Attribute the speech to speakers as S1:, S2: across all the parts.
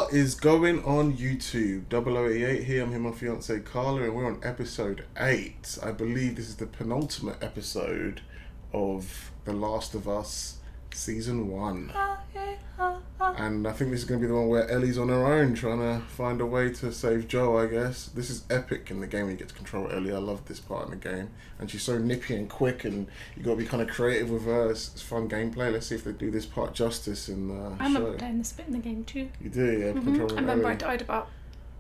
S1: What is going on YouTube? 0088 here. I'm here with my fiance Carla, and we're on episode 8. I believe this is the penultimate episode of The Last of Us season 1. And I think this is going to be the one where Ellie's on her own trying to find a way to save Joel, I guess. This is epic in the game when you get to control Ellie. I love this part in the game. And she's so nippy and quick, and you got to be kind of creative with her. It's fun gameplay. Let's see if they do this part justice in the show.
S2: I remember playing this bit in the game too.
S1: You do, yeah? Controlling
S2: I remember
S1: Ellie.
S2: I died about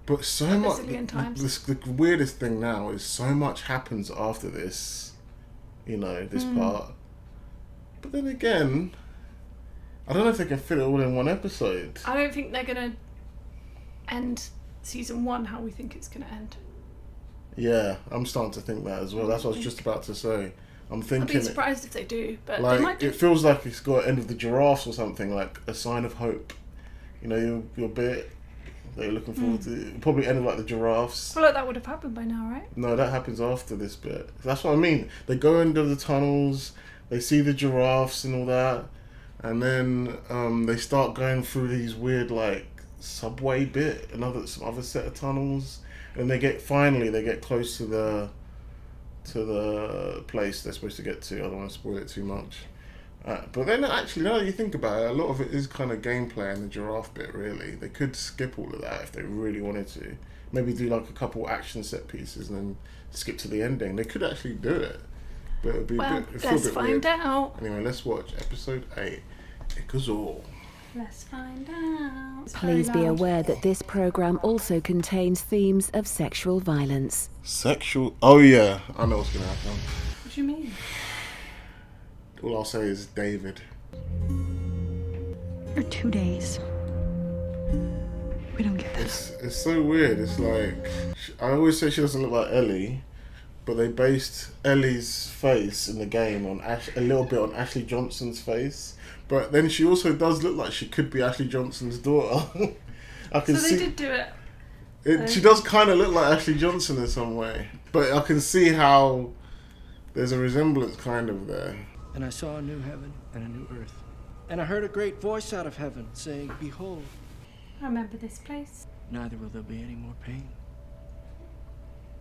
S1: But so much.
S2: times.
S1: The weirdest thing now is so much happens after this, this part. But then again, I don't know if they can fit it all in one episode.
S2: I don't think they're going to end season 1 how we think it's going to end.
S1: Yeah, I'm starting to think that as well. That's what I was just about to say. I'm thinking.
S2: I'd be surprised if they do, but
S1: like,
S2: they might do.
S1: It feels like it's got End of the Giraffes or something, like a sign of hope. Your bit that you're looking forward to. It'll probably end up like the giraffes.
S2: I feel like that would have happened by now, right?
S1: No, that happens after this bit. That's what I mean. They go into the tunnels, they see the giraffes and all that, and then they start going through these weird like subway bit, some other set of tunnels, and they get close to the place they're supposed to get to. I don't want to spoil it too much. But then actually, now that you think about it, a lot of it is kind of gameplay in the giraffe bit, really. They could skip all of that if they really wanted to. Maybe do like a couple action set pieces and then skip to the ending. They could actually do it. But it'd be
S2: let's find out.
S1: Anyway, let's watch episode 8. It goes all.
S2: Let's find out.
S3: Please be aware that this program also contains themes of sexual violence.
S1: Oh yeah, I know what's going to happen.
S2: What do you mean?
S1: All I'll say is David.
S4: For 2 days. We don't get this.
S1: It's so weird. It's like, I always say she doesn't look like Ellie, but they based Ellie's face in the game on a little bit on Ashley Johnson's face. But then she also does look like she could be Ashley Johnson's daughter.
S2: They did do it.
S1: She does kind of look like Ashley Johnson in some way. But I can see how there's a resemblance kind of there.
S5: And I saw a new heaven and a new earth. And I heard a great voice out of heaven saying, "Behold,
S2: I remember this place.
S5: neither will there be any more pain,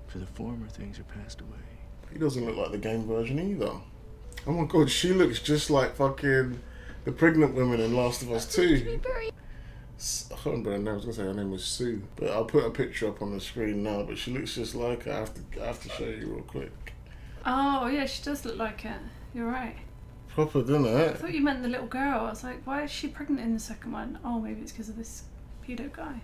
S5: for the former things are passed away."
S1: He doesn't look like the game version either. Oh my god, she looks just like fucking the pregnant women in Last of Us 2. I can't remember her name. I was going to say her name was Sue. But I'll put a picture up on the screen now. But she looks just like her. I have to show you real quick.
S2: Oh, yeah, she does look like it. You're right.
S1: Proper, doesn't it?
S2: I thought you meant the little girl. I was like, why is she pregnant in the second one? Oh, maybe it's because of this pedo guy.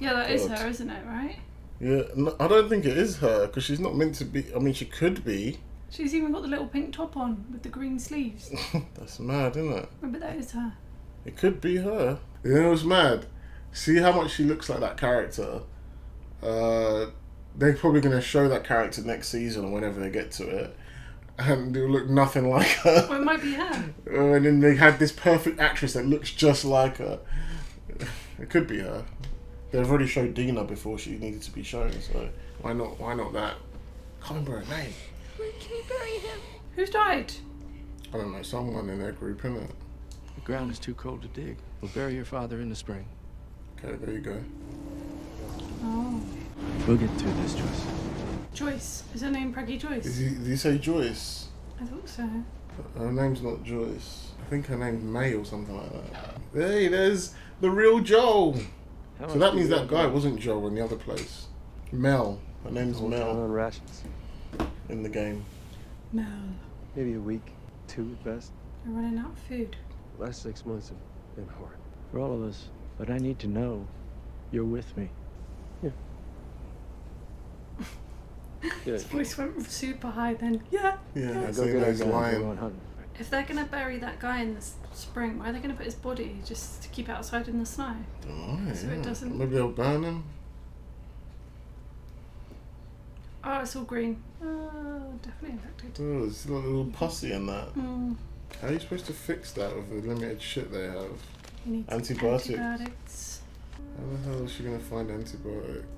S2: Yeah, that is her, isn't it, right?
S1: Yeah, no, I don't think it is her. Because she's not meant to be. I mean, she could be.
S2: She's even got the little pink top on with the green sleeves.
S1: That's mad, isn't it?
S2: Maybe that is her.
S1: It could be her. You know what's mad? See how much she looks like that character? They're probably going to show that character next season or whenever they get to it. And it'll look nothing like her.
S2: Well, it might be her.
S1: And then they had this perfect actress that looks just like her. It could be her. They've already showed Dina before she needed to be shown, so why not that? Can't remember her name.
S4: Where can we bury him?
S2: Who's died?
S1: I don't know, someone in their group, innit?
S5: The ground is too cold to dig. We'll bury your father in the spring.
S1: Okay, there you go.
S2: Oh.
S5: We'll get through this, Joyce.
S2: Joyce. Is her name Preggy Joyce?
S1: Did you say Joyce?
S2: I thought so.
S1: Her name's not Joyce. I think her name's May or something like that. Hey, there's the real Joel. So that means that guy wasn't Joel in the other place. Mel. Her name's Mel
S6: On rations.
S1: in the game.
S2: No.
S6: Maybe a week, 2 at best.
S2: They're running out of food.
S6: Last 6 months have been hard. For all of us. But I need to know you're with me. Yeah.
S2: His voice went super high then. Yeah.
S1: Yeah,
S6: Now
S1: that's
S6: go get our
S1: he's
S6: guns. We're
S1: lying.
S6: going hunting.
S2: If they're going to bury that guy in the spring, why are they going to put his body just to keep it outside in the snow?
S1: Don't
S2: So it doesn't-
S1: Maybe they'll burn him.
S2: Oh, it's all green. Oh, definitely infected.
S1: Oh, there's a little pussy in that.
S2: Mm.
S1: How are you supposed to fix that with the limited shit they have?
S2: He needs
S1: Antibiotics.
S2: antibiotics.
S1: How the hell is she going to find antibiotics?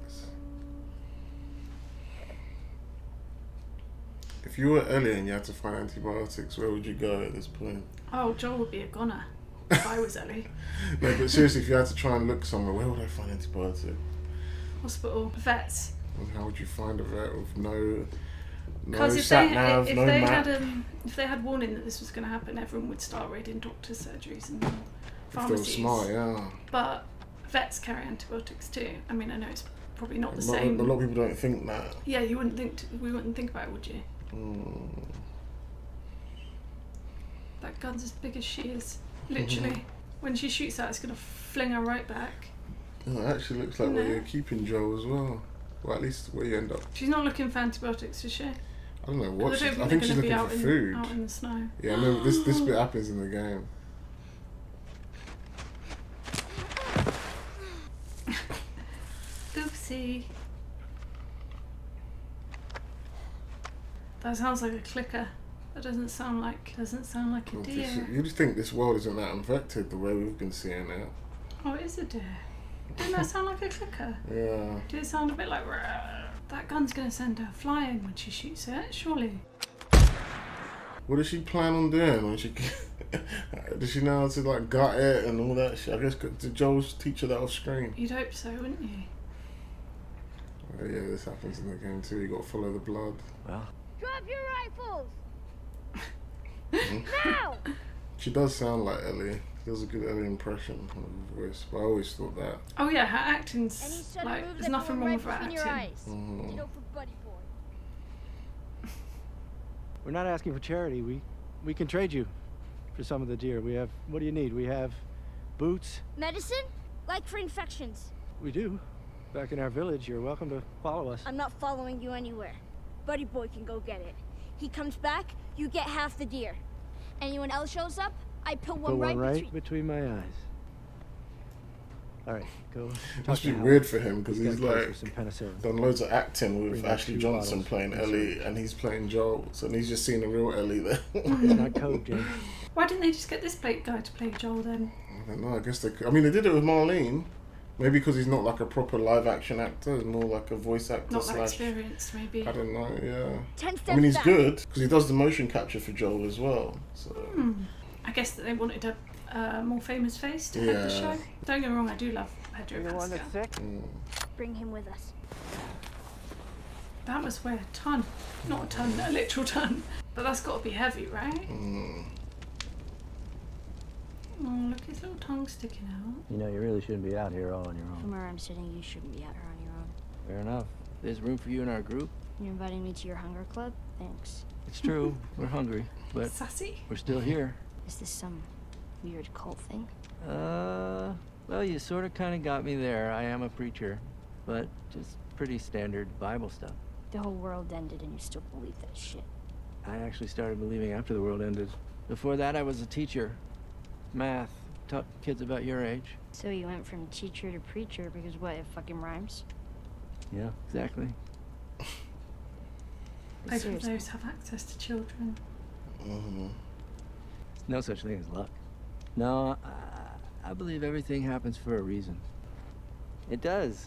S1: If you were Ellie and you had to find antibiotics, where would you go at this point?
S2: Oh, Joel would be a goner. if I was Ellie.
S1: No, but seriously, if you had to try and look somewhere, where would I find antibiotic?
S2: Hospital, vets.
S1: And how would you find a vet with no
S2: Because
S1: sat nav, no map?
S2: if they had warning that this was going to happen, everyone would start raiding doctors' surgeries and
S1: If they were
S2: pharmacies.
S1: smart, yeah.
S2: But vets carry antibiotics too. I mean, I know it's probably not the
S1: A
S2: same.
S1: lot of people don't think that.
S2: Yeah, we wouldn't think about it, would you? That gun's as big as she is. Literally. When she shoots that, it's going to fling her right back.
S1: Oh, it actually looks like
S2: No.
S1: where you're keeping Joe as well. Well, at least where you end up.
S2: She's not looking for antibiotics, is she?
S1: I don't know what.
S2: I don't
S1: I think she's
S2: they're
S1: looking
S2: gonna
S1: for
S2: be
S1: food.
S2: out in the snow.
S1: Yeah, I know this bit happens in the game.
S2: Oopsie. That sounds like a clicker. That doesn't sound like a deer.
S1: You just think this world isn't that infected the way we've been seeing it.
S2: Oh, it is a deer. Didn't that sound like a clicker?
S1: Yeah.
S2: Did it sound a bit like "Rrrr"? That gun's gonna send her flying when she shoots it, surely.
S1: What does she plan on doing when she? Does she know how to like gut it and all that shit? I guess did Joel's teach her that off screen?
S2: You'd hope so, wouldn't you?
S1: Yeah, this happens in the game too. You got to follow the blood.
S6: Well,
S7: Drop your rifles!
S1: Mhm.
S7: Now!
S1: She does sound like Ellie. She does a good Ellie impression of her voice, but I always thought that.
S2: Oh yeah, her
S7: Any
S2: acting's
S7: sudden
S2: like
S7: moves
S2: there's
S7: that
S2: nothing
S7: go
S2: wrong
S7: right
S2: with her
S7: between your
S2: acting.
S7: eyes.
S1: Mhm.
S7: You know, for Buddy Boy.
S6: we're not asking for charity. We can trade you for some of the deer. We have. What do you need? We have boots.
S7: Medicine? Like for infections.
S6: We do. Back in our village. You're welcome to follow us.
S7: I'm not following you anywhere. Buddy Boy can go get it. He comes back, you get half the deer. Anyone else shows up, I put one
S6: Put
S7: right
S6: one right
S7: between.
S6: between my eyes. All right, go.
S1: It
S6: talk
S1: must
S6: to
S1: be
S6: Howard.
S1: weird for him because
S6: He's
S1: he's
S6: got a place
S1: like
S6: for some penicillin.
S1: done loads of acting with
S6: Bring back
S1: Ashley
S6: 2
S1: Johnson
S6: bottles
S1: playing
S6: and
S1: Ellie, and he's playing Joel, so he's just seen a real Ellie there.
S6: It's not code, James.
S2: Why didn't they just get this Blake guy to play Joel then?
S1: I don't know. I guess they. I mean, they did it with Marlene. Maybe because he's not like a proper live action actor, he's more like a voice actor
S2: Not that
S1: slash.
S2: experienced, maybe.
S1: I don't know. Yeah.
S7: 10 steps
S1: I mean, he's
S7: back.
S1: good because he does the motion capture for Joel as well. So.
S2: I guess that they wanted a more famous face to head the
S1: Yeah.
S2: show. Don't get me wrong, I do love Pedro
S6: You the one
S2: Pascal.
S6: that's sick?
S7: Bring him with us.
S2: That must weigh a ton. Not a ton, a literal ton. But that's got to be heavy, right? Oh, look, his little tongue sticking out.
S6: You know, you really shouldn't be out here all on your
S7: From
S6: own.
S7: where I'm sitting, you shouldn't be out here on your own.
S6: Fair enough. There's room for you in our group.
S7: You're inviting me to your hunger club? Thanks.
S6: It's true. We're hungry, but
S2: Sassy.
S6: we're still here.
S7: Is this some weird cult thing?
S6: Well, you sort of kind of got me there. I am a preacher, but just pretty standard Bible stuff.
S7: The whole world ended and you still believe that shit.
S6: I actually started believing after the world ended. Before that, I was a teacher. Math. Taught kids about your age.
S7: So you went from teacher to preacher because what, it fucking rhymes?
S6: Yeah, exactly.
S2: Both of
S7: Seriously.
S2: those have access to children.
S6: There's no such thing as luck. No, I believe everything happens for a reason. It does.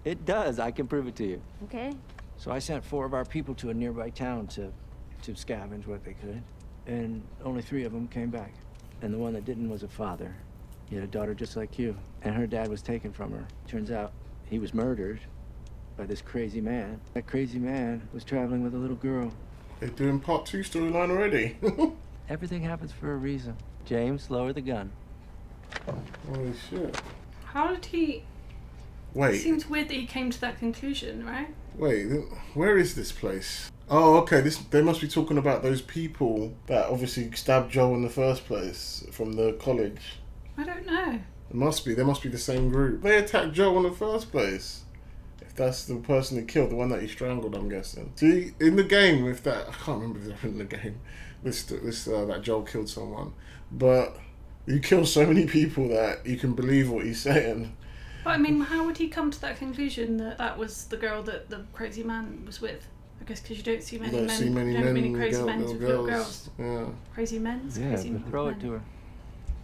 S6: It does. I can prove it to you.
S7: Okay.
S6: So I sent 4 of our people to a nearby town to scavenge what they could, and only 3 of them came back. And the one that didn't was a father. He had a daughter just like you, and her dad was taken from her. Turns out he was murdered by this crazy man. That crazy man was traveling with a little girl.
S1: They're doing part 2 storyline already.
S6: Everything happens for a reason. James, lower the gun.
S1: Holy shit.
S2: How did he... It
S1: Wait,
S2: seems weird that he came to that conclusion, right?
S1: wait, where is this place? Oh, okay, they must be talking about those people that obviously stabbed Joel in the first place from the college.
S2: I don't know.
S1: They must be the same group. They attacked Joel in the first place. If that's the person he killed, the one that he strangled, I'm guessing. See, in the game with that, I can't remember if they're in the game, that Joel killed someone. But you kill so many people that you can believe what he's saying.
S2: But I mean, how would he come to that conclusion that that was the girl that the crazy man was with? I guess because you don't see many
S1: You don't see many men,
S2: crazy
S1: girl-
S2: men
S1: little
S2: with little girls.
S1: Yeah.
S2: Crazy men?
S6: Yeah,
S2: Crazy
S6: but throw it
S2: men.
S6: to her.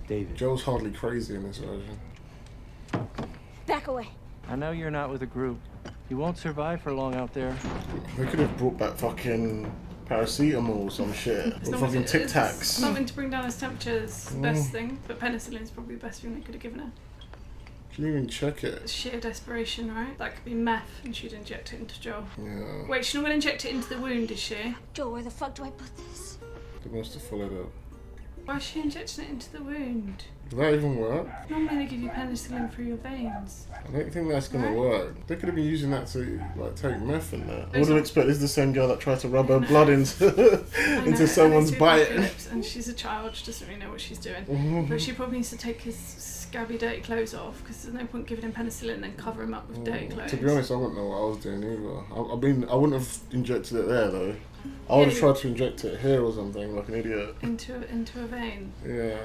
S6: David.
S1: Joel's hardly crazy in this version.
S7: Back away.
S6: I know you're not with a group. You won't survive for long out there.
S1: They could have brought back fucking paracetamol or some shit.
S2: As
S1: Or
S2: long as
S1: fucking
S2: it
S1: Tic
S2: is
S1: Tacs.
S2: something to bring down his temperature is the best thing, but penicillin's probably the best thing they could have given her.
S1: Can you even check it?
S2: Sheer desperation, right? That could be meth, and she'd inject it into Joel.
S1: Yeah.
S2: Wait, she's not going to inject it into the wound, is she?
S7: Joe, where the fuck do I put this?
S1: They must have followed up.
S2: Why is she injecting it into the wound?
S1: Did that even work?
S2: Normally they give you penicillin through your veins.
S1: I don't think that's gonna
S2: Right.
S1: work. They could have been using that to like take meth in there. I
S2: Those
S1: would have
S2: are-
S1: expected this is the same girl that tried to rub her blood into
S2: I know,
S1: into someone's
S2: and it's
S1: bite.
S2: with lips, and she's a child, she doesn't really know what she's doing. But she probably needs to take his scabby dirty clothes off, because there's no point giving him penicillin and then cover him up with dirty clothes.
S1: To be honest, I wouldn't know what I was doing either. I wouldn't have injected it there though. I would have
S2: Yeah.
S1: tried to inject it here or something, like an idiot.
S2: Into a vein.
S1: Yeah.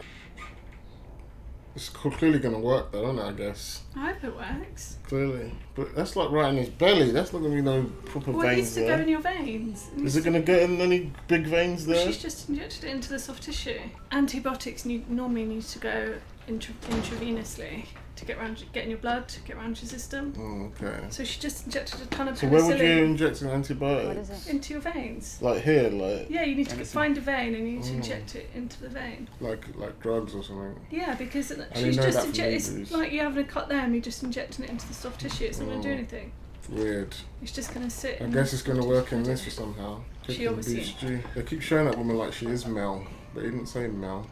S1: It's clearly gonna work though, isn't it, I guess.
S2: I hope it works.
S1: Clearly. But that's like right in his belly. That's not gonna be no proper
S2: Well, it needs
S1: veins
S2: to go
S1: there.
S2: in your veins.
S1: Is it gonna get in any big veins
S2: Well,
S1: there?
S2: she's just injected it into the soft tissue. Antibiotics normally need to go intravenously to get in your blood, to get around your system.
S1: Oh, okay.
S2: So she just injected a ton of
S1: So where would you
S2: penicillin
S1: inject an antibiotic?
S2: into your veins.
S1: Like here, like
S2: Yeah, you need to find a vein and you need to inject it into the vein.
S1: like drugs or something.
S2: Yeah, because
S1: didn't
S2: she's
S1: know
S2: just
S1: that from
S2: injecting. It's
S1: movies.
S2: like you having a cut there and you're just injecting it into the soft tissue. It's not going to do anything.
S1: Weird.
S2: It's just going to sit.
S1: I
S2: in
S1: guess
S2: the
S1: it's gonna
S2: soft
S1: work in
S2: tissue.
S1: this for somehow.
S2: She
S1: Chicken
S2: obviously-
S1: beef stew. They keep showing that woman like she is Mel, but he didn't say Mel.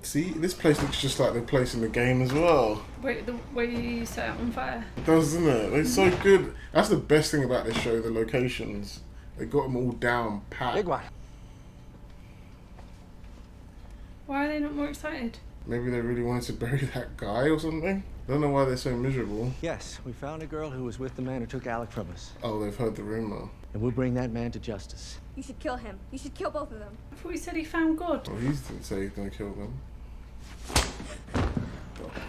S1: See, this place looks just like the place in the game as well.
S2: Wait, the way you set it on fire.
S1: It does, doesn't it? It's so good. That's the best thing about this show, the locations. They got them all down pat.
S6: Big one.
S2: Why are they not more excited?
S1: Maybe they really wanted to bury that guy or something. I don't know why they're so miserable.
S6: Yes, we found a girl who was with the man who took Alec from us.
S1: Oh, they've heard the rumor.
S6: And we'll bring that man to justice.
S7: You should kill him. You should kill both of them.
S2: I thought he said he found God.
S1: Well, he didn't say he's gonna kill them.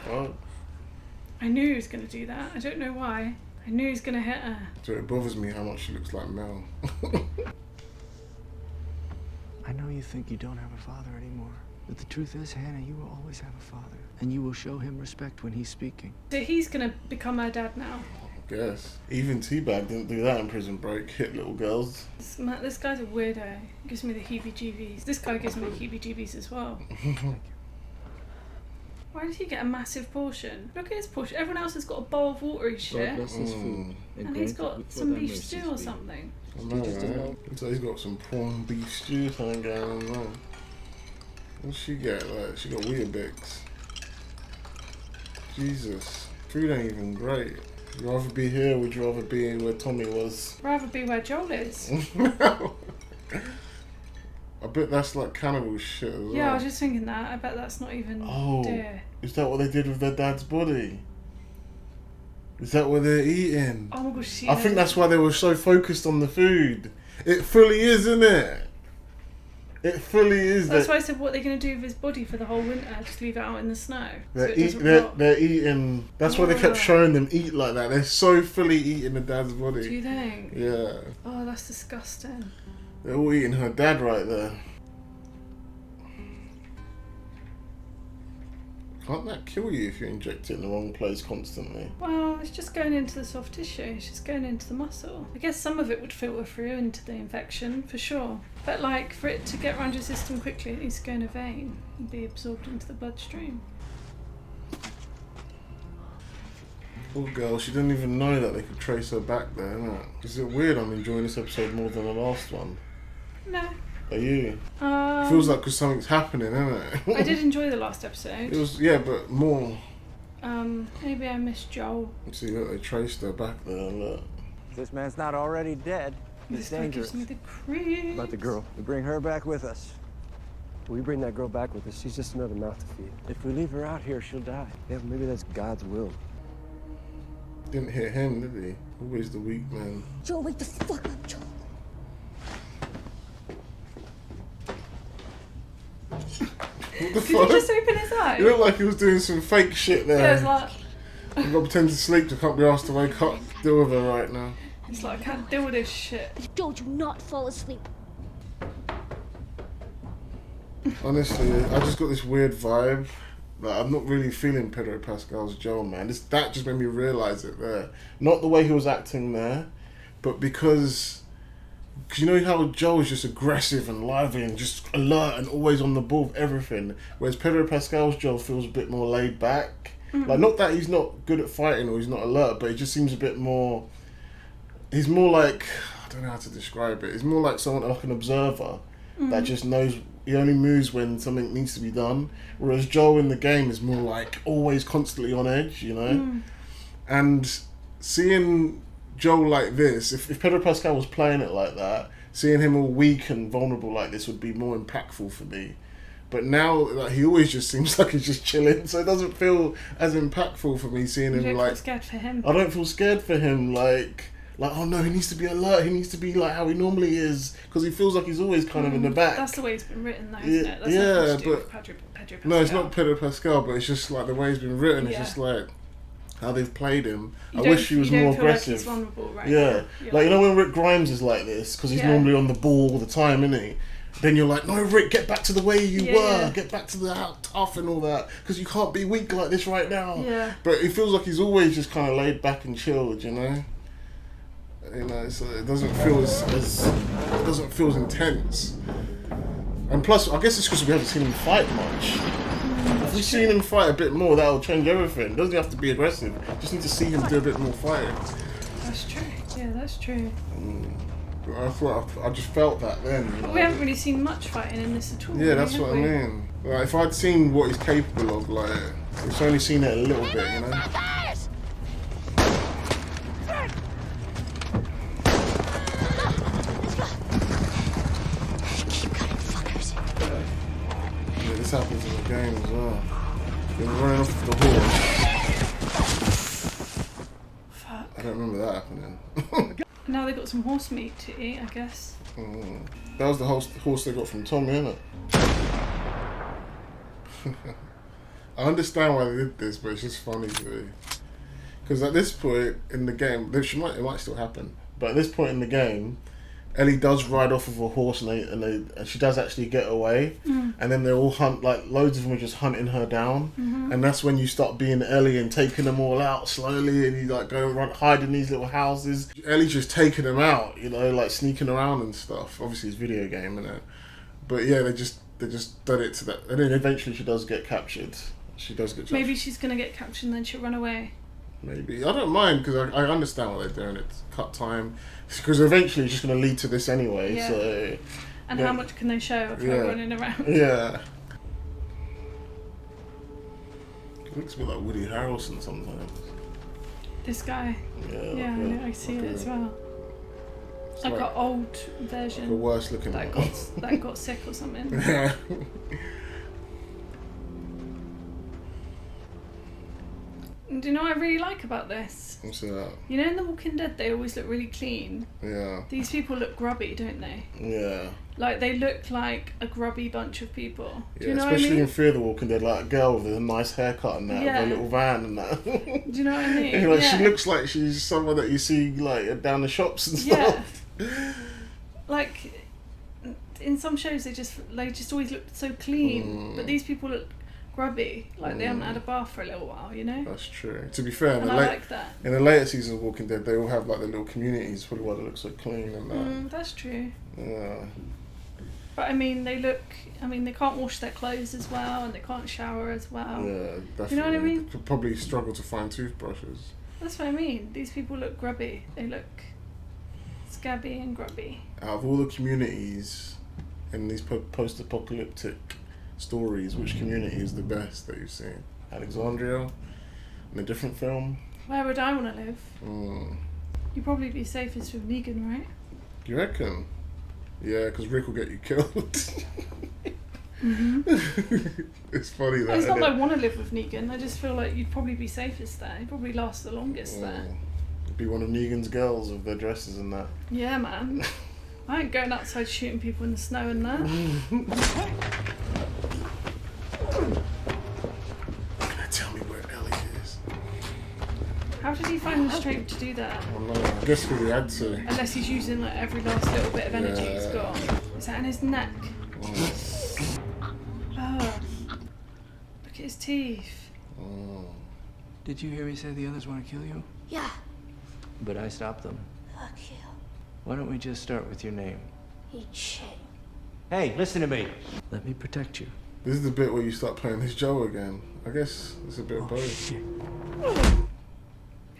S1: Oh,
S2: I knew he was going to do that. I don't know why. I knew he was going to hit her.
S1: so it bothers me how much she looks like Mel.
S6: I know you think you don't have a father anymore. But the truth is, Hannah, you will always have a father. And you will show him respect when he's speaking.
S2: So he's going to become her dad now.
S1: I guess. Even T-Bag didn't do that in Prison Break. Hit little girls.
S2: This guy's a weirdo. He gives me the heebie-jeebies. This guy gives me the heebie-jeebies as well. Why did he get a massive portion? Look at his portion. Everyone else has got a bowl of watery shit.
S6: Bless his food.
S2: And he's got some beef stew or something.
S1: I know, right? So he's got some prawn beef stew or something going on there. What'd she get? Like, she got Weetabix. Jesus. Food ain't even great. Would you rather be here or would you rather be where Tommy was?
S2: Rather be where Joel is.
S1: I bet that's like cannibal shit as well.
S2: Yeah, I was just thinking that. I bet that's not even
S1: Oh,
S2: deer.
S1: is that what they did with their dad's body? Is that what they're eating?
S2: Oh my gosh,
S1: I think that's why they were so focused on the food. It fully is, isn't it? It fully is.
S2: That's why I said, what are they going to do with his body for the whole winter? Just leave it out in the snow? So it doesn't rot?
S1: They're eating. That's why they kept
S2: Yeah.
S1: showing them eat like that. They're so fully eating the dad's
S2: Do
S1: body.
S2: you think?
S1: Yeah.
S2: Oh, that's disgusting.
S1: They're all eating her dad right there. Can't that kill you if you inject it in the wrong place constantly?
S2: Well, it's just going into the soft tissue. It's just going into the muscle. I guess some of it would filter through into the infection, for sure. But like, for it to get around your system quickly, it needs to go in a vein and be absorbed into the bloodstream.
S1: Poor girl, she didn't even know that they could trace her back there, innit? Is it weird I'm enjoying this episode more than the last one?
S2: No.
S1: Are you? Feels like because something's happening, innit?
S2: I did enjoy the last episode.
S1: It was, yeah, but more.
S2: Maybe I missed Joel.
S1: See, look, they traced her back there, look.
S6: This man's not already dead.
S2: This
S6: It's
S2: guy
S6: dangerous.
S2: gives me the creeps.
S6: About the girl. We bring her back with us.
S8: We bring that girl back with us. She's just another mouth to feed.
S6: If we leave her out here, she'll die.
S8: Yeah, maybe that's God's will.
S1: Didn't hit him, did he? Always the weak man.
S7: Joe, wake the fuck up, Joe.
S1: What the
S2: Did he
S1: fuck?
S2: just open his eye?
S1: He looked like he was doing some fake shit there.
S2: Yeah, it's like,
S1: I've got to pretend to sleep. I can't be asked to wake up. Deal with her right now.
S2: it's like, I can't deal with this shit.
S7: Joe, do not fall asleep.
S1: Honestly, I just got this weird vibe. Like, I'm not really feeling Pedro Pascal's Joel, man. That just made me realise it there. Not the way he was acting there, but because Because you know how Joel is just aggressive and lively and just alert and always on the ball with everything, whereas Pedro Pascal's Joel feels a bit more laid back. Like, not that he's not good at fighting or he's not alert, but he just seems a bit more... He's more like... I don't know how to describe it. He's more like someone, like an observer that just knows... He only moves when something needs to be done. Whereas Joel in the game is more like always constantly on edge, you know? And seeing Joel like this, if Pedro Pascal was playing it like that, seeing him all weak and vulnerable like this would be more impactful for me. But now, like, he always just seems like he's just chilling, so it doesn't feel as impactful for me seeing him.
S2: You don't
S1: like,
S2: feel scared for him.
S1: I don't feel scared for him. Like, oh no, he needs to be alert. He needs to be like how he normally is, because he feels like he's always kind of in the back.
S2: That's the way it's been written, though, isn't it? That's
S1: Yeah,
S2: nothing to do
S1: but
S2: with Pedro Pascal.
S1: no, it's not Pedro Pascal, but it's just like the way it's been written. It's just like how they've played him. I wish he was more aggressive.
S2: Like he's vulnerable right
S1: yeah,
S2: now.
S1: like, you know when Rick Grimes is like this, because he's normally on the ball all the time, isn't he? Then you're like, no, Rick, get back to the way you were. Get back to the how tough and all that, because you can't be weak like this right now.
S2: Yeah.
S1: But it feels like he's always just kind of laid back and chilled, you know. You know, so it doesn't feel it doesn't feel as intense. And plus, I guess it's because we haven't seen him fight much. If we've seen him fight a bit more, that'll change everything. It doesn't have to be aggressive. Just need to see him do a bit more fighting.
S2: That's true. Yeah, that's true.
S1: I just felt that then. You know?
S2: But we haven't really seen much fighting in this at all.
S1: Yeah, that's what I mean. Like, if I'd seen what he's capable of, like, we've only seen it a little bit, you know. Yeah, this happens in the game as well. You're running off the horse.
S2: Fuck.
S1: I don't remember that happening.
S2: Now they got some horse meat to eat, I guess.
S1: That was the horse they got from Tommy, innit? I understand why they did this, but it's just funny to me. Because at this point in the game, it might still happen, but at this point in the game, Ellie does ride off of a horse and she does actually get away, and then they all hunt, like loads of them are just hunting her down, and that's when you start being Ellie and taking them all out slowly, and you like go and hide in these little houses. Ellie's just taking them out, you know, like sneaking around and stuff. Obviously it's a video game, innit? But yeah, they just done it to that, and then eventually she does get captured. She does get captured.
S2: Maybe she's gonna get captured and then she'll run away.
S1: Maybe. I don't mind, because I understand what they're doing. It's cut time. Because eventually it's just going to lead to this anyway.
S2: Yeah.
S1: So.
S2: And how much can they show of her running around?
S1: Yeah. It looks a bit like Woody Harrelson sometimes.
S2: This guy. Yeah, I see it as well. Like an old version.
S1: Like a worse looking
S2: that got sick or something.
S1: Yeah.
S2: Do you know what I really like about this?
S1: What's that?
S2: You know in The Walking Dead they always look really clean.
S1: Yeah.
S2: These people look grubby, don't they?
S1: Yeah.
S2: Like they look like a grubby bunch of people. Do you know
S1: especially
S2: what I mean?
S1: in Fear the Walking Dead, like a girl with a nice haircut and that, with a little van and that.
S2: Do you know what I mean?
S1: Like, she looks like she's someone that you see like down the shops and stuff.
S2: Yeah. Like in some shows they just always look so clean, but these people look grubby, like they haven't had a bath for a little while, you know?
S1: That's true. To be fair,
S2: like that.
S1: In the later seasons of Walking Dead, they all have like the little communities, probably why they look so clean and that.
S2: That's true.
S1: Yeah.
S2: But I mean, they can't wash their clothes as well, and they can't shower as well.
S1: Yeah, definitely.
S2: You know what I mean?
S1: They could probably struggle to find toothbrushes.
S2: That's what I mean. These people look grubby. They look scabby and grubby.
S1: Out of all the communities in these post-apocalyptic stories, which community is the best that you've seen? Alexandria? In a different film?
S2: Where would I want to live? You'd probably be safest with Negan, right?
S1: You reckon? Yeah, because Rick will get you killed. It's funny that.
S2: It's not that I want to live with Negan. I just feel like you'd probably be safest there. You'd probably last the longest there.
S1: Be one of Negan's girls with their dresses and that.
S2: Yeah, man. I ain't going outside shooting people in the snow and that.
S1: Tell me where Ellie is.
S2: How did he find the strength to do that?
S1: I don't know. I guess because he had to.
S2: Unless he's using like every last little bit of energy he's got. Is that in his neck? Oh. Look at his teeth.
S6: Did you hear me say the others want to kill you?
S7: Yeah.
S6: But I stopped them.
S7: Fuck you.
S6: Why don't we just start with your name?
S7: Eat shit.
S6: Hey, listen to me. Let me protect you.
S1: This is the bit where you start playing as Joe again. I guess it's a bit of both.
S6: Shit.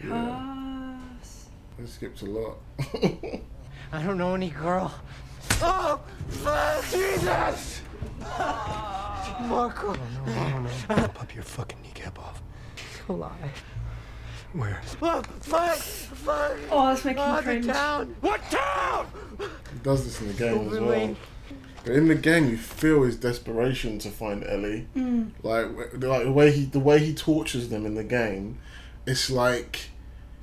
S2: Cars.
S1: I skipped a lot.
S5: I don't know any girl. Oh, Jesus! Marco.
S8: No. I'll pop your fucking kneecap off.
S5: A lie.
S8: Where?
S5: Fuck!
S2: Oh, that's making me
S5: The
S2: cringe.
S5: town! What town?
S1: He does this in the game as well.
S5: Overlane.
S1: But in the game, you feel his desperation to find Ellie. Like the way he tortures them in the game. It's like,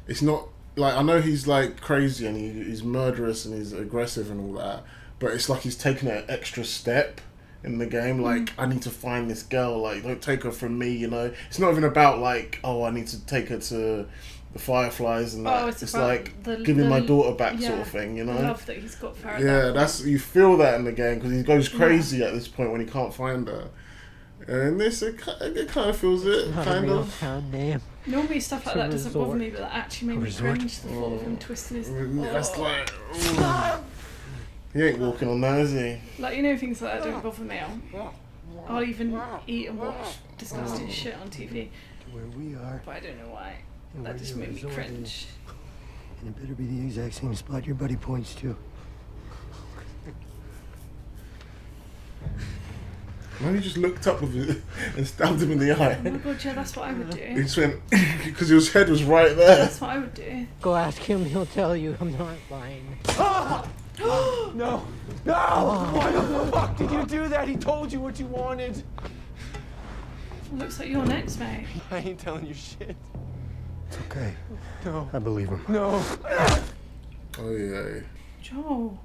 S1: it's not like, I know he's like crazy and he's murderous and he's aggressive and all that, but it's like he's taken an extra step in the game. Like, I need to find this girl. Like, don't take her from me. You know, it's not even about like, oh, I need to take her to the Fireflies and that.
S2: Oh,
S1: it's
S2: about
S1: like
S2: the
S1: giving my daughter back,
S2: yeah,
S1: sort of thing. You know,
S2: the love that he's got for her.
S1: yeah, that's, you feel that in the game because he goes crazy at this point when he can't find her. And this, it kind of feels it, kind of.
S5: town name.
S2: Normally stuff like that doesn't bother
S5: Resort.
S2: me, but that actually made me
S8: Resort.
S2: cringe. The thought of him twisting his.
S1: That's
S2: Oh.
S1: like, ooh. He ain't walking on that, is he?
S2: Like, you know, things like that don't bother me. I'll even eat and watch disgusting shit on TV,
S8: To where we are.
S2: but I don't know why.
S8: And
S2: That
S8: where
S2: just
S8: your
S2: made me
S8: resort
S2: cringe.
S8: And it better be the exact same spot your buddy points to.
S1: Man, he just looked up with it and stabbed him in the eye.
S2: Oh my god, yeah, that's what I would
S1: He
S2: do.
S1: just went, because his head was right there.
S2: That's what I would do.
S5: Go ask him, he'll tell you. I'm not lying. No! Why the fuck did you do that? He told you what you wanted.
S2: Well, looks like you're next, mate.
S5: I ain't telling you shit.
S8: It's okay.
S5: No.
S8: I believe him.
S5: No.
S1: Oh yeah,
S2: Joel.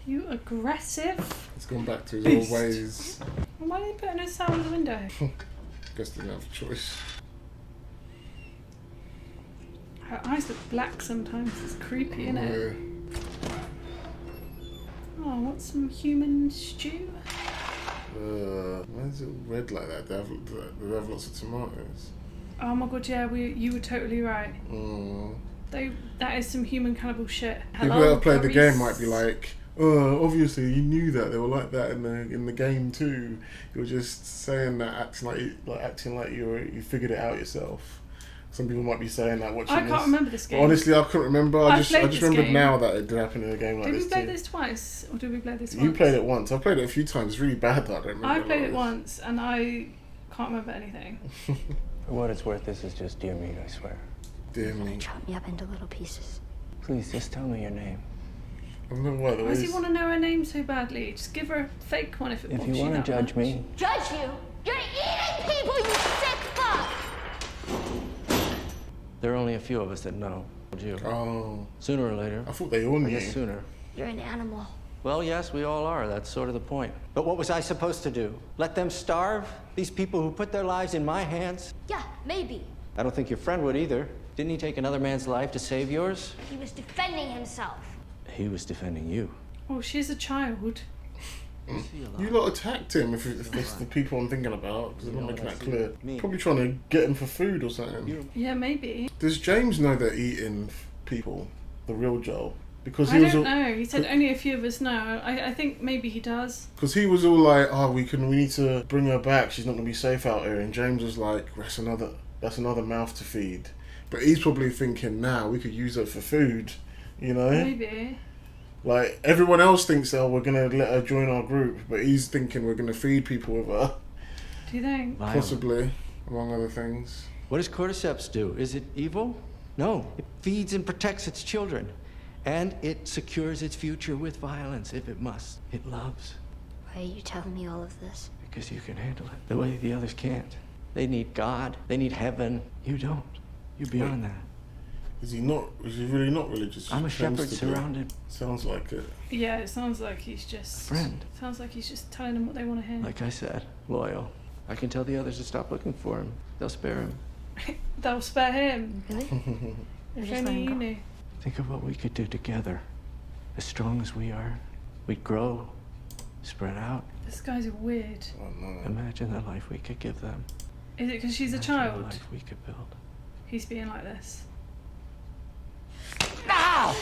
S2: You aggressive.
S1: he's gone back to his
S2: Beast.
S1: old ways.
S2: Why are they putting his out of the window?
S1: Guess they didn't have a choice.
S2: Her eyes look black sometimes. It's creepy, isn't it? Oh, want some human stew?
S1: Why is it red like that? They have lots of tomatoes.
S2: Oh my god, yeah, you were totally right.
S1: Mm.
S2: That is some human cannibal shit.
S1: People
S2: Hello,
S1: that have played the
S2: Clarice.
S1: game might be like, oh, obviously you knew that they were like that in the game too. You're just saying that, acting like you figured it out yourself. Some people might be saying that watching
S2: I
S1: this.
S2: can't remember this game.
S1: But honestly, I couldn't remember. I
S2: I've
S1: just
S2: played this
S1: remembered
S2: game.
S1: now that it did happen in a game like
S2: Did
S1: this
S2: we play
S1: too.
S2: this twice, or did we play this
S1: You
S2: once?
S1: played it once. I played it a few times. It's really bad that I don't remember.
S2: I
S1: a lot
S2: played
S1: of
S2: it
S1: this.
S2: once, and I can't remember anything.
S6: For what it's worth, this is just deer meat, I swear.
S1: Dear me.
S7: Chop me up into little pieces.
S6: Please, just tell me your name.
S1: I don't know why the
S2: Why does he
S1: ways-
S2: want to know her name so badly? Just give her a fake one if it
S6: If
S2: bothers
S6: you want to
S2: that
S6: judge
S2: much.
S6: me,
S7: Judge you? You're eating people, you sick fuck!
S6: there are only a few of us that know. You.
S1: Oh,
S6: Sooner or later.
S1: I thought they all
S6: I
S1: knew.
S6: guess sooner.
S7: You're an animal.
S6: Well, yes, we all are. That's sort of the point.
S5: But what was I supposed to do? Let them starve? These people who put their lives in my hands?
S7: Yeah, maybe.
S5: I don't think your friend would either.
S6: Didn't he take another man's life to save yours?
S7: He was defending himself.
S6: He was defending you.
S2: Oh, she's a child.
S1: You lot attacked him if that's the people I'm thinking about, because they're not making that clear.
S5: Me.
S1: Probably trying to get him for food or something.
S2: Yeah, maybe.
S1: Does James know they're eating people, the real Joel? Because
S2: I
S1: he was
S2: don't
S1: all,
S2: know. He said only a few of us know. I think maybe he does.
S1: because he was all like, "Oh, we need to bring her back. She's not gonna be safe out here." And James was like, "That's another mouth to feed." But he's probably thinking, "Now we could use her for food," you know?
S2: Maybe.
S1: Like everyone else thinks, "Oh, we're gonna let her join our group," but he's thinking we're gonna feed people with her,
S2: Do you think?
S6: Violent.
S1: possibly, among other things.
S6: What does cordyceps do? Is it evil?
S5: No, it feeds and protects its children. And it secures its future with violence if it must. It loves.
S7: Why are you telling me all of this?
S6: Because you can handle it the way the others can't. They need God. They need heaven. You don't. You're beyond that.
S1: Is he not? Is he really not religious?
S6: I'm a
S1: He claims
S6: shepherd
S1: to be.
S6: surrounded
S1: Sounds like it.
S2: Yeah, it sounds like he's just...
S6: friend.
S2: Sounds like he's just telling them what they want to hear.
S6: Like I said, loyal. I can tell the others to stop looking for him. They'll spare him.
S2: They'll spare him.
S7: Really?
S2: If
S7: just let
S2: only
S7: him
S2: you
S7: go.
S2: knew.
S6: Think of what we could do together. As strong as we are, we'd grow, spread out.
S2: This guy's weird.
S1: Oh no.
S6: Imagine the life we could give them.
S2: Is it because she's a
S6: Imagine the
S2: child?
S6: life we could build.
S2: He's being like this.
S5: Ow!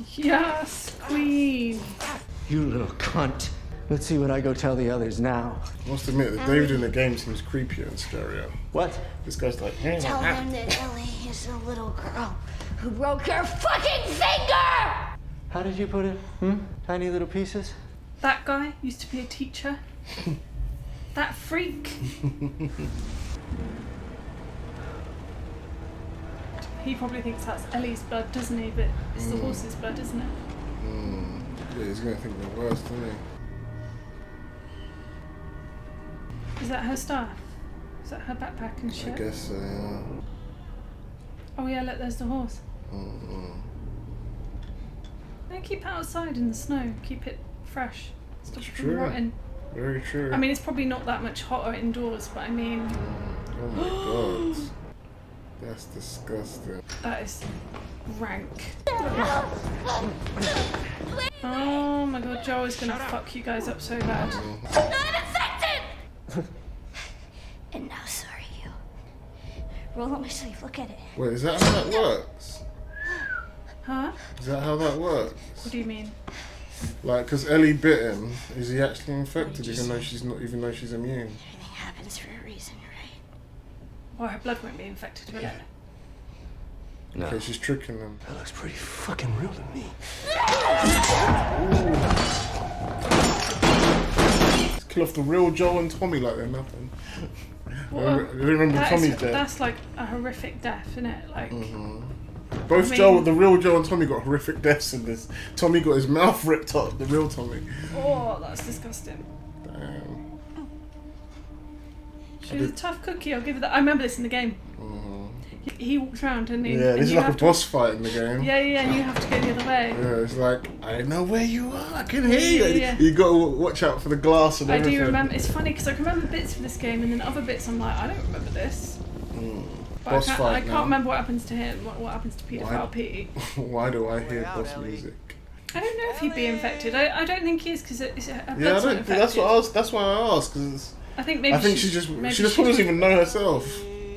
S2: Yes, queen.
S6: You little cunt. Let's see what I go tell the others now.
S1: I must admit that David in the game seems creepier and scarier.
S6: What?
S1: This guy's like, hey,
S7: Tell them that Ellie is a little girl who broke her fucking finger!
S6: How did you put it? Tiny little pieces?
S2: That guy used to be a teacher. That freak. He probably thinks that's Ellie's blood, doesn't he? But it's the horse's blood, isn't it?
S1: Yeah, he's gonna think the worst, isn't he?
S2: Is that her stuff? Is that her backpack and shit?
S1: I guess so, yeah.
S2: Oh yeah, look, there's the horse. No, keep it outside in the snow. Keep it fresh. Stop it from
S1: True.
S2: rotting.
S1: Very true.
S2: I mean, it's probably not that much hotter indoors, but I mean...
S1: Oh my god. That's disgusting.
S2: That is rank. Oh my god, Joel is gonna fuck you guys up so bad.
S7: I'm infected! And now so are you. Roll up my sleeve, look at it.
S1: Wait, is that how that works?
S2: Huh?
S1: Is that how that works?
S2: What do you mean?
S1: Like, because Ellie bit him, is he actually infected even though she's immune?
S7: Everything happens for a reason, right?
S2: Well, her blood won't be infected, will it?
S6: No.
S1: Okay, she's tricking them.
S8: That looks pretty fucking real to me.
S1: Let's kill off the real Joel and Tommy like they're nothing.
S2: Well,
S1: I remember Tommy's death.
S2: That's like a horrific death, isn't it? Like,
S1: Both
S2: I mean-
S1: the real Joel and Tommy got horrific deaths in this. Tommy got his mouth ripped up, the real Tommy.
S2: oh, that's disgusting.
S1: Damn.
S2: She was a tough cookie, I'll give her that. I remember this in the game. He walks around and he...
S1: Yeah,
S2: and
S1: this is
S2: you
S1: like a
S2: have to-
S1: boss fight in the game.
S2: Yeah, and you have to go the other way.
S1: Yeah, it's like, I know where you are, I can hear you.
S2: Yeah.
S1: You got to watch out for the glass and
S2: I
S1: everything.
S2: do remember. It's funny because I can remember bits of this game, and then other bits I'm like, I don't remember this. But
S1: Boss
S2: I
S1: fight
S2: can't
S1: now.
S2: remember what happens to him. What happens to Peter
S1: Why?
S2: Fowl Pete?
S1: Why do I hear boss music?
S2: I don't know if he'd be infected. I don't think he is because her
S1: Yeah, I
S2: blood's not
S1: don't. That's
S2: infected.
S1: That's why I asked because
S2: I think maybe
S1: I think she just probably doesn't even know herself.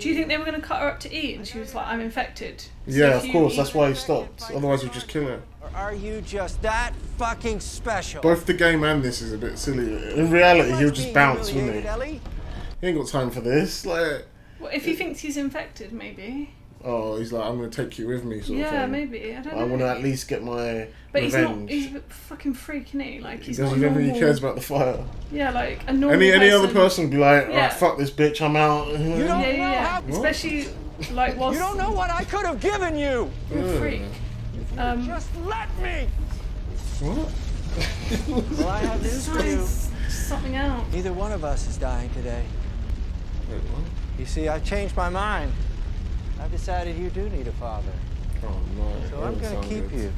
S2: Do you think they were going to cut her up to eat, and she was like, "I'm infected"? So
S1: Yeah,
S2: if
S1: of
S2: you
S1: course.
S2: eat-
S1: That's why he stopped. Otherwise, you'd just kill her.
S5: Or are you just that fucking special?
S1: Both the game and this is a bit silly. In reality, he'll just bounce, wouldn't he?
S5: Ellie?
S1: He ain't got time for this. Like,
S2: Well, if he thinks he's infected, maybe.
S1: oh, he's like, I'm gonna take you with me, sort of
S2: Yeah,
S1: thing.
S2: maybe. I don't know.
S1: I want to at least get my
S2: But
S1: revenge.
S2: he's a fucking freak, isn't he? Like he's
S1: Because
S2: not
S1: he never really
S2: normal.
S1: cares about the fire.
S2: Yeah, like a normal
S1: Any other person would be like,
S2: Yeah.
S1: alright, fuck this bitch, I'm out.
S5: You don't
S2: Yeah,
S5: know
S2: yeah.
S5: how.
S2: Especially like whilst
S5: You don't know what I could have given you.
S2: you're a freak.
S5: Just let me.
S1: What?
S5: Well, I have news for you.
S2: Tries something out.
S5: Neither one of us is dying today.
S1: Wait, what?
S5: You see, I've changed my mind. I've decided you do need a father.
S1: Oh no.
S5: So
S1: that
S5: I'm
S1: doesn't
S5: gonna
S1: sound
S5: keep
S1: good.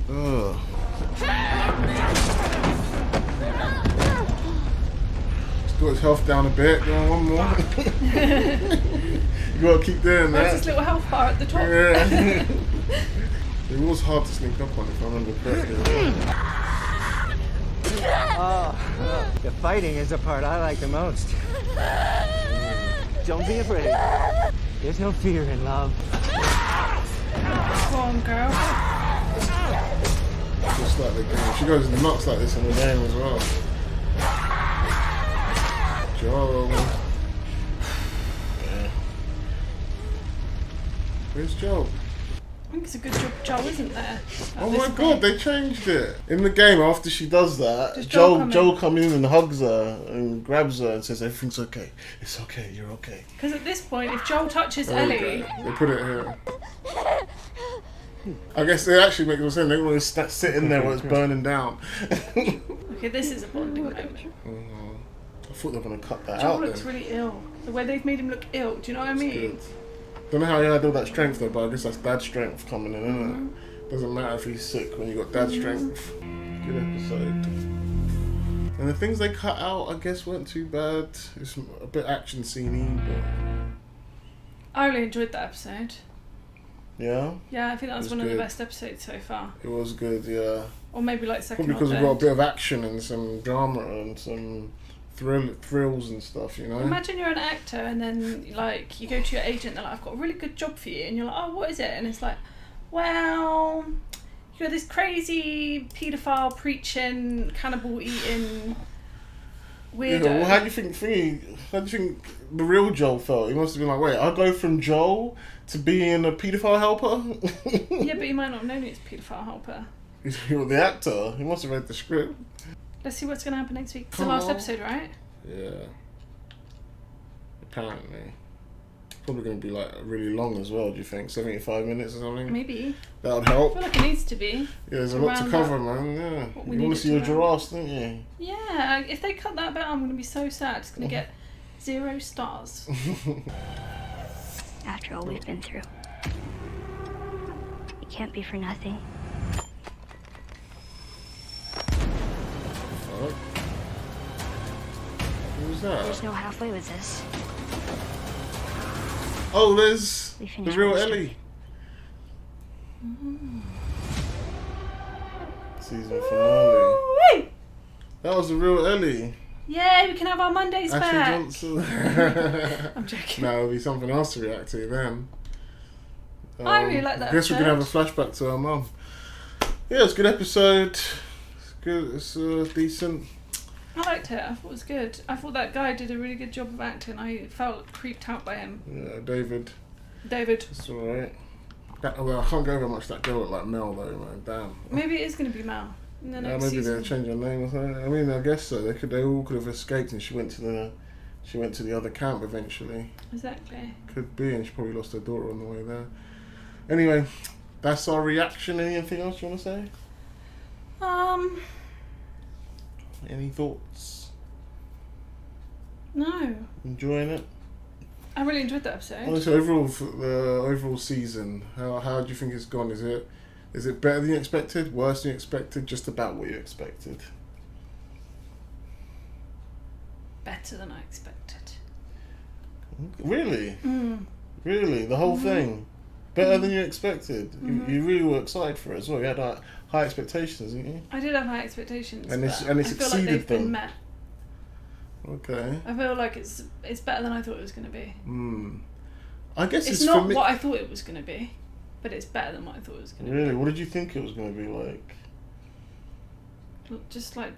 S5: you.
S1: Ugh. He's got his health down a bit. Go on, one more. You gotta keep doing
S2: There's
S1: that.
S2: this little health bar at the top.
S1: Yeah. It was hard to sneak up on if I remember correctly.
S5: Oh, the fighting is the part I like the most. Don't be afraid. There's no fear in love.
S2: Go on, girl.
S1: Just like the game. She goes nuts like this in the game as well. Joel. Yeah. Where's Joel?
S2: I think it's a good job Joel isn't there.
S1: Oh my god, they changed it. In the game, after she does that,
S2: Does Joel come in?
S1: Joel comes in and hugs her and grabs her and says, everything's okay. It's okay, you're okay.
S2: Because at this point, if Joel touches
S1: There we
S2: Ellie,
S1: go. They put it here. I guess they actually make no sense. They want to sit in there where it's burning down.
S2: okay, this is a bonding moment.
S1: I thought they were going to cut that
S2: Joel
S1: out
S2: looks
S1: then.
S2: really ill. The way they've made him look ill, do you know what I mean?
S1: Good. Don't know how he had all that strength though, but I guess that's dad strength coming in, isn't it? Doesn't matter if he's sick when you got dad strength. Good episode. And the things they cut out, I guess, weren't too bad. It's a bit action sceney, but
S2: I really enjoyed that episode.
S1: yeah,
S2: Yeah, I think that was
S1: It was
S2: one of the
S1: good.
S2: best episodes so far.
S1: it was good. Yeah,
S2: Or maybe like second
S1: probably because
S2: or
S1: we've got a
S2: third.
S1: bit of action and some drama and some thrills and stuff, you know.
S2: Imagine you're an actor and then like you go to your agent, they're like, I've got a really good job for you, and you're like, oh, what is it? And it's like, well, You're this crazy paedophile preaching, cannibal eating weirdo.
S1: Yeah, well, how do you think the real Joel felt? He must have been like, wait, I'll go from Joel to being a paedophile helper?
S2: Yeah, but he might not have known he was a paedophile helper.
S1: You're the actor. He must have read the script.
S2: Let's see what's going to happen next week. It's the last episode, right?
S1: Yeah. Apparently. Probably going to be like really long as well, do you think? 75 minutes or something?
S2: Maybe.
S1: That would help.
S2: I feel like it needs to be.
S1: Yeah, there's a lot to cover, man. Yeah. You want to see your giraffes, don't you?
S2: Yeah, if they cut that bit, I'm going to be so sad. It's going to get 0 stars.
S7: After all we've been through, it can't be for nothing.
S1: What? Who was that?
S7: There's no halfway with this.
S1: Oh, there's
S7: We
S1: the
S7: finished
S1: real
S7: roasting.
S1: Ellie. Season finale.
S2: Woo!
S1: That was the real Ellie.
S2: Yay, we can have our Mondays
S1: Ashley
S2: back.
S1: Johnson.
S2: I'm joking.
S1: No, it'll be something else to react to then.
S2: I really like that
S1: I guess we can have a
S2: episode.
S1: flashback to our mum. Yeah, it's a good episode. It's good. It's decent.
S2: I liked it. I thought it was good. I thought that guy did a really good job of acting. I felt creeped out by him.
S1: Yeah, David.
S2: David.
S1: It's alright. Well, I can't go over much that girl looked like Mel though, man. Damn.
S2: Maybe it is going to be Mel in the next
S1: Maybe
S2: season.
S1: they'll change her name or something. I mean, I guess so. They all could have escaped, and she went to the other camp eventually.
S2: Exactly.
S1: Could be, and she probably lost her daughter on the way there. Anyway, that's our reaction. Anything else you want to say? Any thoughts?
S2: No.
S1: Enjoying it?
S2: I really enjoyed that episode.
S1: Honestly, overall, for the overall season, how do you think it's gone? Is it better than you expected? Worse than you expected? Just about what you expected?
S2: Better than I expected.
S1: Really?
S2: Mm.
S1: Really? The whole thing? Better than you expected? You really were excited for it as well. You had high expectations, didn't you?
S2: I did have high expectations,
S1: And it's
S2: but I feel like
S1: exceeded
S2: they've been
S1: them.
S2: met.
S1: Okay.
S2: I feel like it's better than I thought it was going to be.
S1: I guess
S2: It's
S1: it's
S2: not
S1: for me.
S2: what I thought it was going to be, but it's better than what I thought it was going to
S1: Really? What did you think it was going to be like?
S2: be. Just like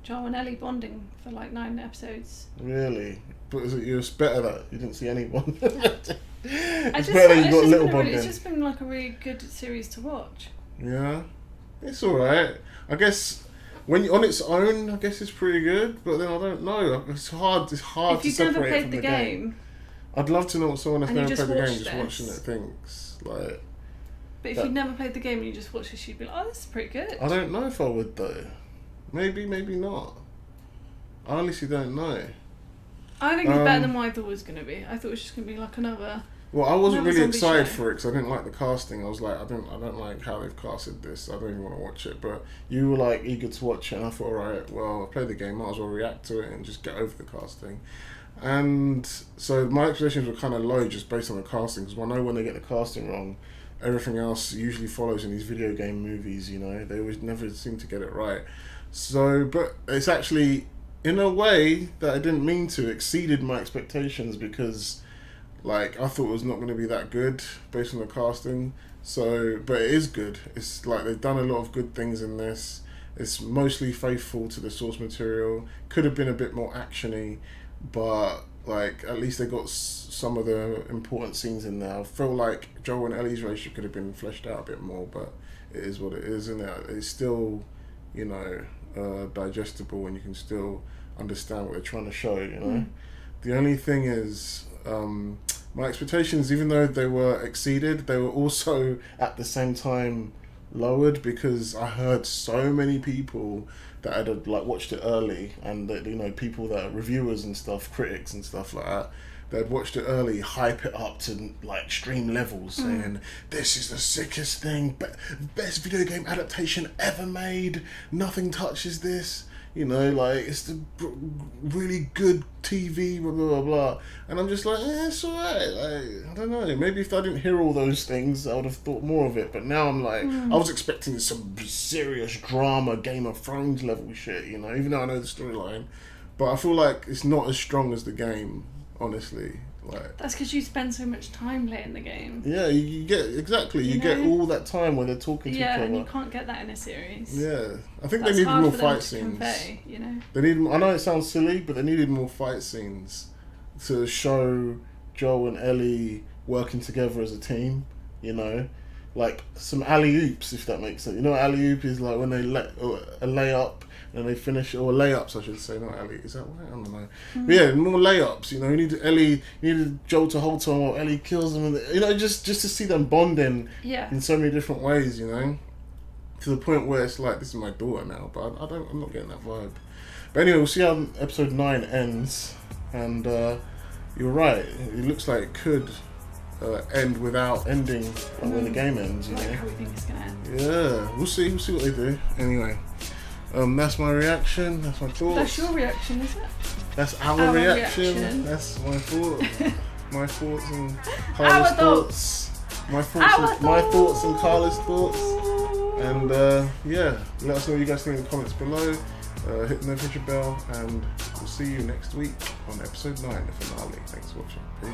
S2: Joel and Ellie bonding for like 9 episodes.
S1: Really? But it was better that you didn't see anyone.
S2: It's
S1: better that you got a little bonding.
S2: It's just been like a really good series to watch.
S1: Yeah, it's alright. I guess when on its own, I guess it's pretty good. But then I don't know. It's hard. It's hard
S2: If
S1: to
S2: you've never
S1: separate it
S2: played
S1: from
S2: the game,
S1: I'd love to know what someone that's
S2: and you
S1: never
S2: just
S1: played the game
S2: watched
S1: just watching it
S2: this.
S1: thinks. Like,
S2: but if
S1: That-
S2: you'd never played the game and you just watched it, you'd be like, "Oh, this is pretty good."
S1: I don't know if I would though. Maybe not. I honestly don't know.
S2: I think it's better than what I thought it was going to be. I thought it was just going to be like another.
S1: Well, I wasn't
S2: Another
S1: really
S2: zombie
S1: excited
S2: show.
S1: for it because I didn't like the casting. I was like, I don't like how they've casted this. I don't even want to watch it. But you were like eager to watch it, and I thought, alright, well, I played the game, might as well react to it and just get over the casting. And so my expectations were kind of low just based on the casting because I know when they get the casting wrong, everything else usually follows in these video game movies. You know, they always never seem to get it right. So, but it's actually in a way that I didn't mean to exceeded my expectations because. Like, I thought it was not going to be that good based on the casting. So, but it is good. It's like they've done a lot of good things in this. It's mostly faithful to the source material. Could have been a bit more actiony, but like at least they got some of the important scenes in there. I feel like Joel and Ellie's relationship could have been fleshed out a bit more, but it is what it is, and it's still, you know, digestible, and you can still understand what they're trying to show. You know, the only thing is. My expectations, even though they were exceeded, they were also at the same time lowered because I heard so many people that had like watched it early, and that, you know, people that are reviewers and stuff, critics and stuff like that had watched it early, hype it up to like extreme levels, saying this is the sickest thing, best video game adaptation ever made. Nothing touches this. You know, like, it's the really good TV, blah, blah, blah, blah. And I'm just like, it's alright. Like, I don't know. Maybe if I didn't hear all those things, I would have thought more of it. But now I'm like, I was expecting some serious drama, Game of Thrones level shit, you know, even though I know the storyline. But I feel like it's not as strong as the game, honestly. Like,
S2: that's because you spend so much time playing the game.
S1: yeah, you get exactly. You get all that time when they're talking to each other.
S2: And you can't get that in a series.
S1: Yeah, I think
S2: That's
S1: they need
S2: hard
S1: more
S2: for them
S1: fight
S2: to
S1: scenes.
S2: convey, you know.
S1: They need. I know it sounds silly, but they needed more fight scenes to show Joel and Ellie working together as a team. You know, like some alley oops, if that makes sense. You know, what alley oop is like when they a layup and they finish, or layups, I should say, not alley. Is that right? I don't know. But yeah, more layups. You know, you needed Joel to hold to him while Ellie kills him. You know, just to see them bonding in so many different ways. You know, to the point where it's like, this is my daughter now, but I'm not getting that vibe. But anyway, we'll see how episode 9 ends, and you're right. It looks like it could end without ending when the game ends. You know,
S2: How we think it's gonna end.
S1: yeah, we'll see what they do. Anyway, that's my reaction. That's my thoughts.
S2: That's your reaction, is it?
S1: That's our reaction. That's my thought. My thoughts and Carla's thoughts. My thoughts and Carla's thoughts. And yeah, let us know what you guys think in the comments below. Hit the notification bell, and we'll see you next week on episode 9, the finale. Thanks for watching. Peace.